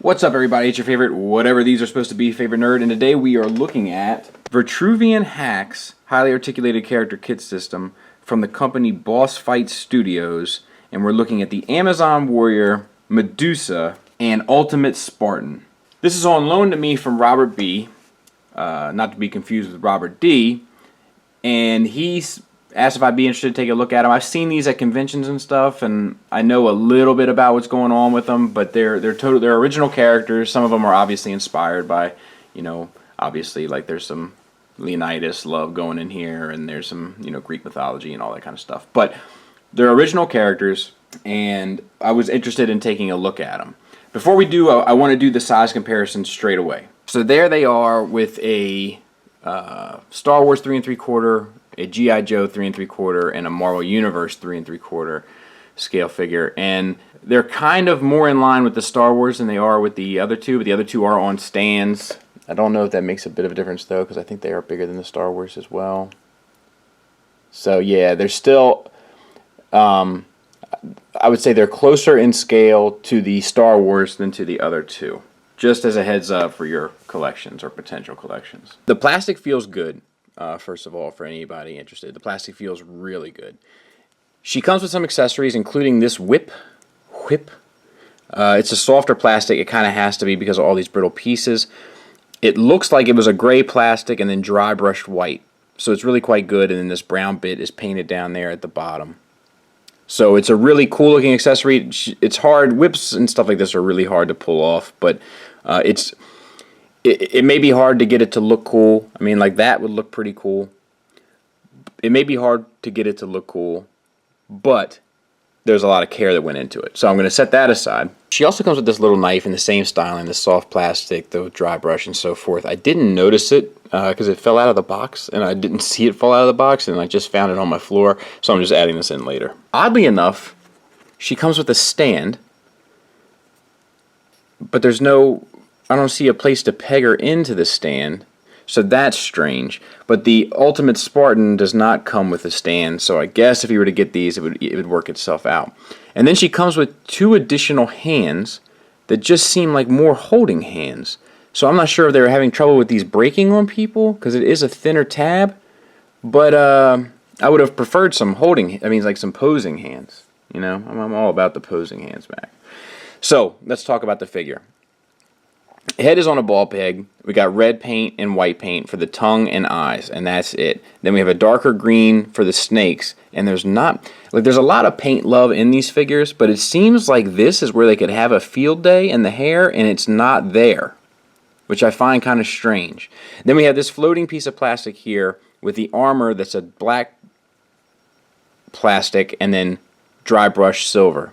What's up, everybody? It's your favorite, whatever these are supposed to be, favorite nerd, and today we are looking at Vitruvian HACKS Highly Articulated Character Kit System from the company Boss Fight Studios, and we're looking at the Amazon Warrior, Medusa, and Ultimate Spartan. This is on loan to me from Robert B, not to be confused with Robert D, and he's asked if I'd be interested to take a look at them. I've seen these at conventions and stuff, and I know a little bit about what's going on with them, but they're original characters. Some of them are obviously inspired by, obviously, like there's some Leonidas love going in here, and there's some, Greek mythology and all that kind of stuff. But they're original characters, and I was interested in taking a look at them. Before we do, I want to do the size comparison straight away. So there they are with a Star Wars 3 3/4, a G.I. Joe 3 3/4, and a Marvel Universe 3 3/4 scale figure, and they're kind of more in line with the Star Wars than they are with the other two, but the other two are on stands. I don't know if that makes a bit of a difference though, because I think they are bigger than the Star Wars as well. So yeah, they're still, I would say they're closer in scale to the Star Wars than to the other two. Just as a heads up for your collections or potential collections. The plastic feels good. First of all, for anybody interested, the plastic feels really good. She comes with some accessories, including this whip. It's a softer plastic. It kind of has to be because of all these brittle pieces. It looks like it was a gray plastic and then dry brushed white. So it's really quite good, and then this brown bit is painted down there at the bottom. So it's a really cool looking accessory. It's hard. Whips and stuff like this are really hard to pull off, but it may be hard to get it to look cool. I mean, like that would look pretty cool. It may be hard to get it to look cool, but there's a lot of care that went into it. So I'm going to set that aside. She also comes with this little knife in the same styling, the soft plastic, the dry brush, and so forth. I didn't notice it because it fell out of the box, and I didn't see it fall out of the box, and I just found it on my floor, so I'm just adding this in later. Oddly enough, she comes with a stand, but I don't see a place to peg her into the stand, so that's strange. But the Ultimate Spartan does not come with a stand, so I guess if you were to get these, it would work itself out. And then she comes with two additional hands that just seem like more holding hands. So I'm not sure if they were having trouble with these breaking on people, because it is a thinner tab, but I would have preferred some some posing hands. I'm all about the posing hands back. So let's talk about the figure. Head is on a ball peg. We got red paint and white paint for the tongue and eyes, and that's it. Then we have a darker green for the snakes, and there's a lot of paint love in these figures, but it seems like this is where they could have a field day in the hair, and it's not there, which I find kind of strange. Then we have this floating piece of plastic here with the armor that's a black plastic and then dry brush silver,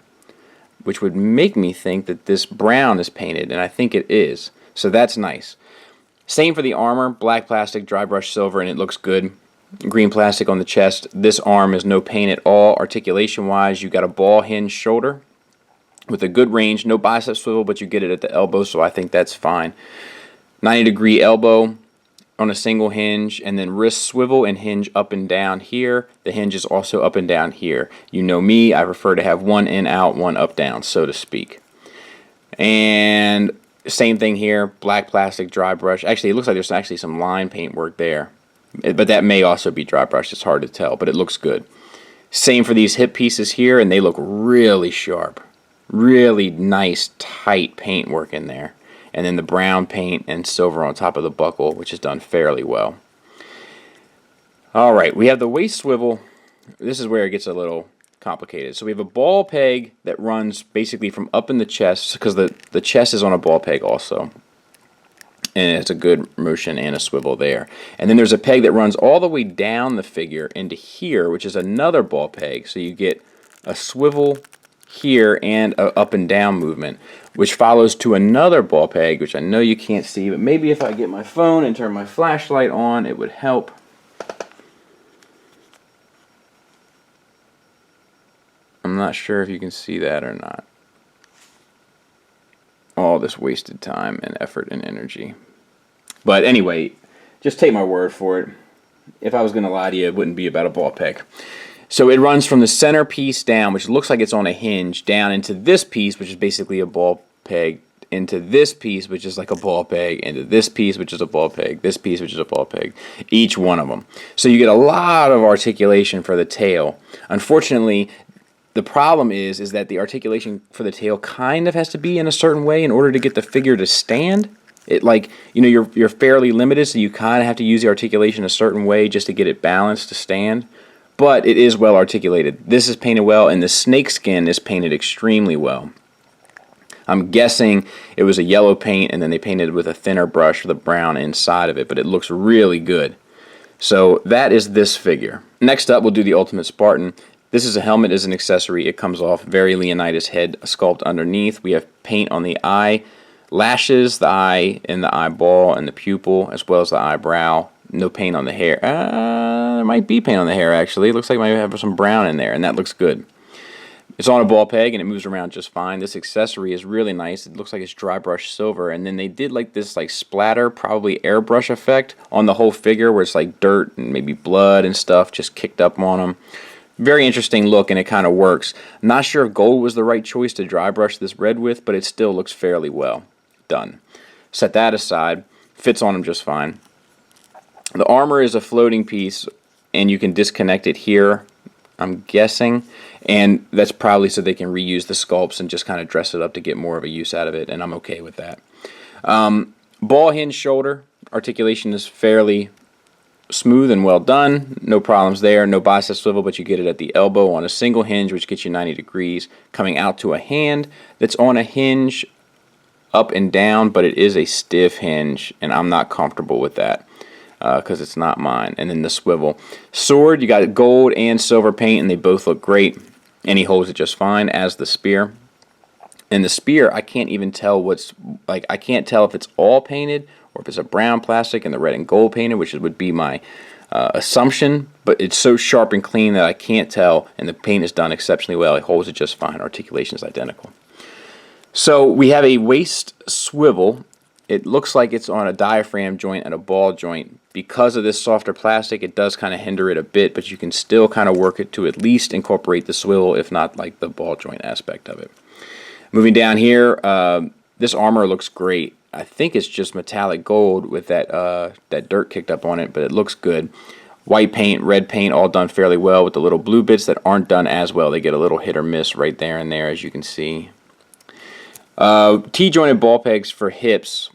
which would make me think that this brown is painted, and I think it is. So that's nice. Same for the armor, black plastic, dry brush silver, and it looks good. Green plastic on the chest. This arm is no paint at all. Articulation-wise, you got a ball hinge shoulder with a good range. No bicep swivel, but you get it at the elbow, so I think that's fine. 90-degree elbow on a single hinge, and then wrist swivel and hinge up and down here. The hinge is also up and down here. You know me, I prefer to have one in, out, one up, down, so to speak. And same thing here, black plastic, dry brush. Actually, it looks like there's actually some line paint work there, but that may also be dry brush. It's hard to tell, but it looks good. Same for these hip pieces here, and they look really sharp. Really nice, tight paint work in there. And then the brown paint and silver on top of the buckle, which is done fairly well. Alright, we have the waist swivel. This is where it gets a little complicated. So we have a ball peg that runs basically from up in the chest, because the chest is on a ball peg also. And it's a good motion and a swivel there. And then there's a peg that runs all the way down the figure into here, which is another ball peg. So you get a swivel here and a up and down movement, which follows to another ball peg, which I know you can't see, but maybe if I get my phone and turn my flashlight on, it would help. I'm not sure if you can see that or not. All this wasted time and effort and energy. But anyway, just take my word for it. If I was going to lie to you, it wouldn't be about a ball peg. So it runs from the center piece down, which looks like it's on a hinge, down into this piece, which is basically a ball peg into this piece, which is like a ball peg, into this piece, which is a ball peg, this piece, which is a ball peg, each one of them. So you get a lot of articulation for the tail. Unfortunately, the problem is that the articulation for the tail kind of has to be in a certain way in order to get the figure to stand. It, like, you know, you're fairly limited, so you kind of have to use the articulation a certain way just to get it balanced to stand. But it is well articulated. This is painted well, and the snake skin is painted extremely well. I'm guessing it was a yellow paint, and then they painted it with a thinner brush with a brown inside of it, but it looks really good. So that is this figure. Next up, we'll do the Ultimate Spartan. This is a helmet as an accessory. It comes off, very Leonidas head sculpt underneath. We have paint on the eye lashes, the eye and the eyeball and the pupil, as well as the eyebrow. No paint on the hair. There might be paint on the hair, actually. It looks like it might have some brown in there, and that looks good. It's on a ball peg, and it moves around just fine. This accessory is really nice. It looks like it's dry brush silver, and then they did like this like splatter, probably airbrush effect on the whole figure, where it's like dirt and maybe blood and stuff just kicked up on them. Very interesting look, and it kind of works. I'm not sure if gold was the right choice to dry brush this red with, but it still looks fairly well done. Set that aside. Fits on him just fine. The armor is a floating piece, and you can disconnect it here, I'm guessing, and that's probably so they can reuse the sculpts and just kind of dress it up to get more of a use out of it, and I'm okay with that. Ball hinge shoulder. Articulation is fairly smooth and well done. No problems there. No bicep swivel, but you get it at the elbow on a single hinge, which gets you 90 degrees, coming out to a hand that's on a hinge up and down, but it is a stiff hinge, and I'm not comfortable with that because it's not mine. And then the swivel. Sword, you got gold and silver paint, and they both look great, and he holds it just fine, as the spear. And the spear, I can't even tell what's, like, I can't tell if it's all painted or if it's a brown plastic and the red and gold painted, which would be my assumption, but it's so sharp and clean that I can't tell, and the paint is done exceptionally well. It holds it just fine. Articulation is identical. So we have a waist swivel. It looks like it's on a diaphragm joint and a ball joint. Because of this softer plastic, it does kind of hinder it a bit, but you can still kind of work it to at least incorporate the swivel, if not like the ball joint aspect of it. Moving down here, this armor looks great. I think it's just metallic gold with that dirt kicked up on it, but it looks good. White paint, red paint, all done fairly well, with the little blue bits that aren't done as well. They get a little hit or miss right there and there, as you can see. T-jointed ball pegs for hips,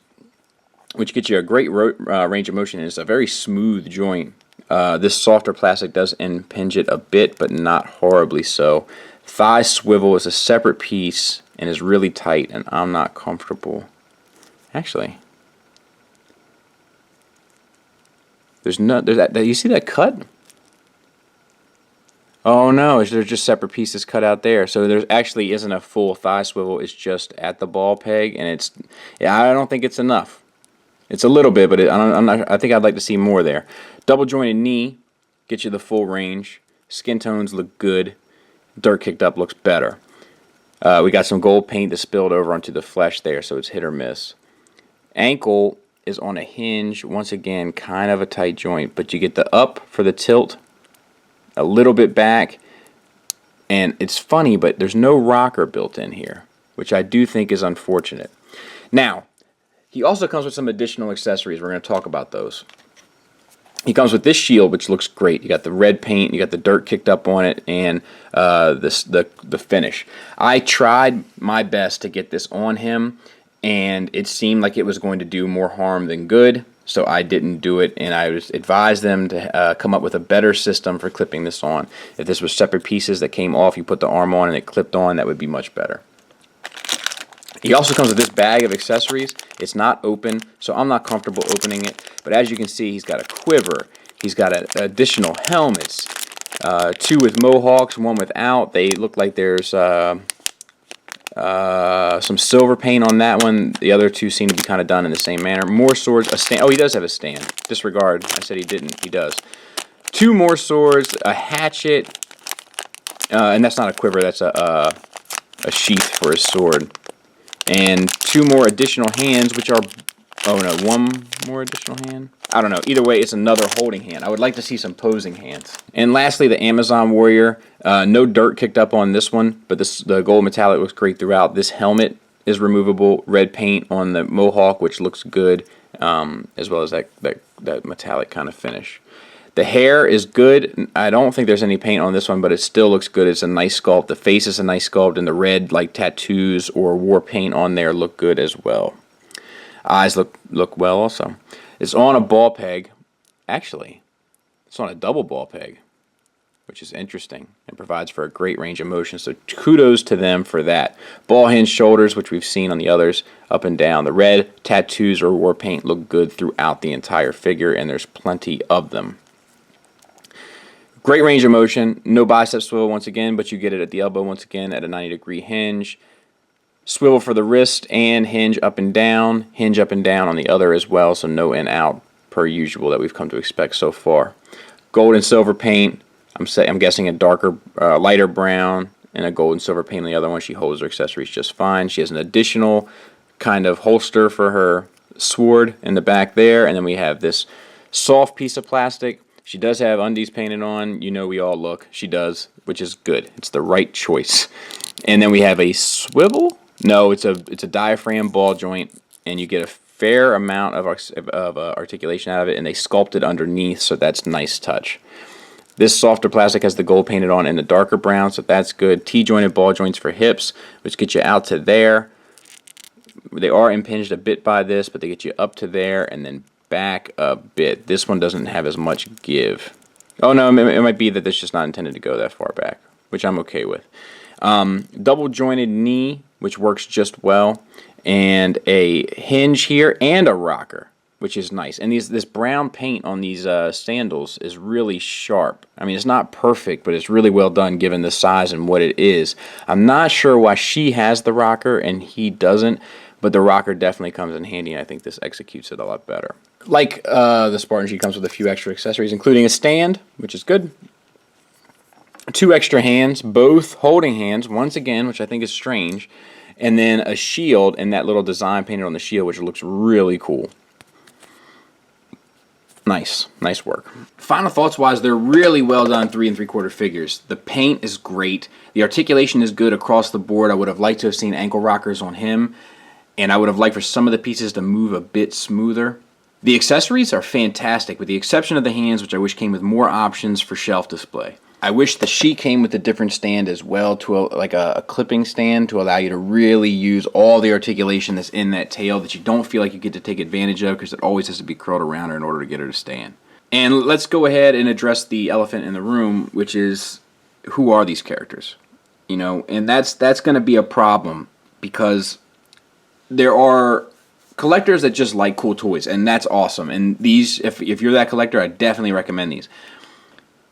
which gets you a great range of motion, and it's a very smooth joint. This softer plastic does impinge it a bit, but not horribly so. Thigh swivel is a separate piece and is really tight, and I'm not comfortable. Actually, there's that. You see that cut? Oh no, there's just separate pieces cut out there. So there actually isn't a full thigh swivel. It's just at the ball peg, and it's, yeah, I don't think it's enough. It's a little bit, but I think I'd like to see more there. Double jointed knee gets you the full range. Skin tones look good. Dirt kicked up looks better. We got some gold paint that spilled over onto the flesh there, so it's hit or miss. Ankle is on a hinge. Once again, kind of a tight joint, but you get the up for the tilt, a little bit back, and it's funny, but there's no rocker built in here, which I do think is unfortunate. Now, he also comes with some additional accessories. We're going to talk about those. He comes with this shield, which looks great. You got the red paint, you got the dirt kicked up on it, and the finish. I tried my best to get this on him, and it seemed like it was going to do more harm than good, so I didn't do it, and I advised them to come up with a better system for clipping this on. If this was separate pieces that came off, you put the arm on and it clipped on, that would be much better. He also comes with this bag of accessories. It's not open, so I'm not comfortable opening it, but as you can see, he's got a quiver, he's got additional helmets, 2 with mohawks, 1 without. They look like there's some silver paint on that one. The other 2 seem to be kind of done in the same manner. More swords, a stand. Oh, he does have a stand. Disregard. I said he didn't. He does. 2 more swords, a hatchet, and that's not a quiver. That's a sheath for his sword. And 2 more additional hands, which are, oh no, 1 more additional hand? I don't know. Either way, it's another holding hand. I would like to see some posing hands. And lastly, the Amazon Warrior. No dirt kicked up on this one, but the gold metallic looks great throughout. This helmet is removable. Red paint on the mohawk, which looks good, as well as that metallic kind of finish. The hair is good. I don't think there's any paint on this one, but it still looks good. It's a nice sculpt. The face is a nice sculpt, and the red like tattoos or war paint on there look good as well. Eyes look well also. It's on a ball peg. Actually, it's on a double ball peg, which is interesting and provides for a great range of motion. So kudos to them for that. Ball hinge shoulders, which we've seen on the others, up and down. The red tattoos or war paint look good throughout the entire figure, and there's plenty of them. Great range of motion. No bicep swivel once again, but you get it at the elbow once again at a 90-degree hinge. Swivel for the wrist and hinge up and down on the other as well, so no in out per usual that we've come to expect so far. Gold and silver paint. I'm guessing a darker, lighter brown and a gold and silver paint on the other one. She holds her accessories just fine. She has an additional kind of holster for her sword in the back there, and then we have this soft piece of plastic. She does have undies painted on. You know we all look. She does, which is good. It's the right choice. And then we have a swivel. No, it's a diaphragm ball joint, and you get a fair amount of articulation out of it, and they sculpt it underneath, so that's a nice touch. This softer plastic has the gold painted on and the darker brown, so that's good. T-jointed ball joints for hips, which get you out to there. They are impinged a bit by this, but they get you up to there and then back a bit. This one doesn't have as much give. Oh no, it might be that it's just not intended to go that far back, which I'm okay with. Double jointed knee, which works just well, and a hinge here and a rocker, which is nice. And this brown paint on these sandals is really sharp. I mean, it's not perfect, but it's really well done given the size and what it is. I'm not sure why she has the rocker and he doesn't, but the rocker definitely comes in handy, and I think this executes it a lot better. Like the Spartan, she comes with a few extra accessories, including a stand, which is good. 2 extra hands, both holding hands, once again, which I think is strange. And then a shield and that little design painted on the shield, which looks really cool. Nice work. Final thoughts wise, they're really well done 3 3/4 figures. The paint is great. The articulation is good across the board. I would have liked to have seen ankle rockers on him, and I would have liked for some of the pieces to move a bit smoother. The accessories are fantastic, with the exception of the hands, which I wish came with more options for shelf display. I wish the She came with a different stand as well, like a clipping stand to allow you to really use all the articulation that's in that tail that you don't feel like you get to take advantage of, because it always has to be curled around her in order to get her to stand. And let's go ahead and address the elephant in the room, which is, who are these characters? You know, and that's going to be a problem, because there are collectors that just like cool toys, and that's awesome. And these, if you're that collector, I definitely recommend these.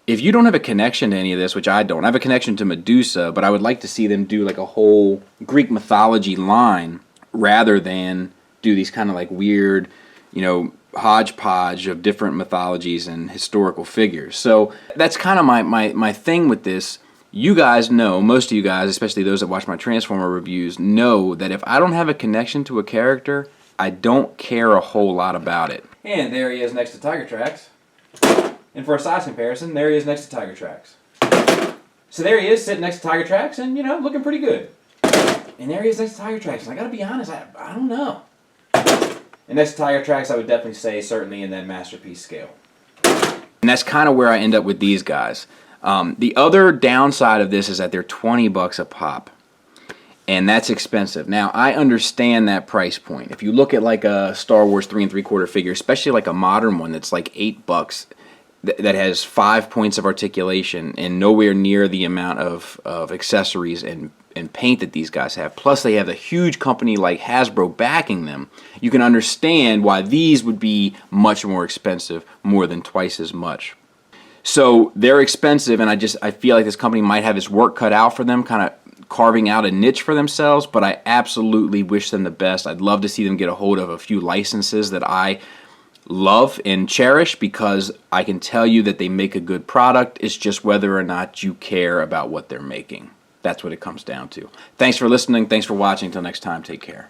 If you don't have a connection to any of this, which I don't, I have a connection to Medusa, but I would like to see them do like a whole Greek mythology line rather than do these kind of like weird, you know, hodgepodge of different mythologies and historical figures. So that's kind of my thing with this. You guys know, most of you guys, especially those that watch my Transformer reviews, know that if I don't have a connection to a character, I don't care a whole lot about it. And there he is next to Tiger Tracks. And for a size comparison, there he is next to Tiger Tracks. So there he is sitting next to Tiger Tracks and, you know, looking pretty good. And there he is next to Tiger Tracks. And I gotta be honest, I don't know. And next to Tiger Tracks, I would definitely say certainly in that masterpiece scale. And that's kind of where I end up with these guys. The other downside of this is that they're $20 a pop. And that's expensive. Now, I understand that price point. If you look at like a Star Wars 3 3/4 figure, especially like a modern one that's like $8, that has 5 points of articulation and nowhere near the amount of accessories and paint that these guys have. Plus, they have a huge company like Hasbro backing them. You can understand why these would be much more expensive, more than twice as much. So they're expensive, and I feel like this company might have its work cut out for them, kind of carving out a niche for themselves, but I absolutely wish them the best. I'd love to see them get a hold of a few licenses that I love and cherish, because I can tell you that they make a good product. It's just whether or not you care about what they're making. That's what it comes down to. Thanks for listening. Thanks for watching. Until next time, take care.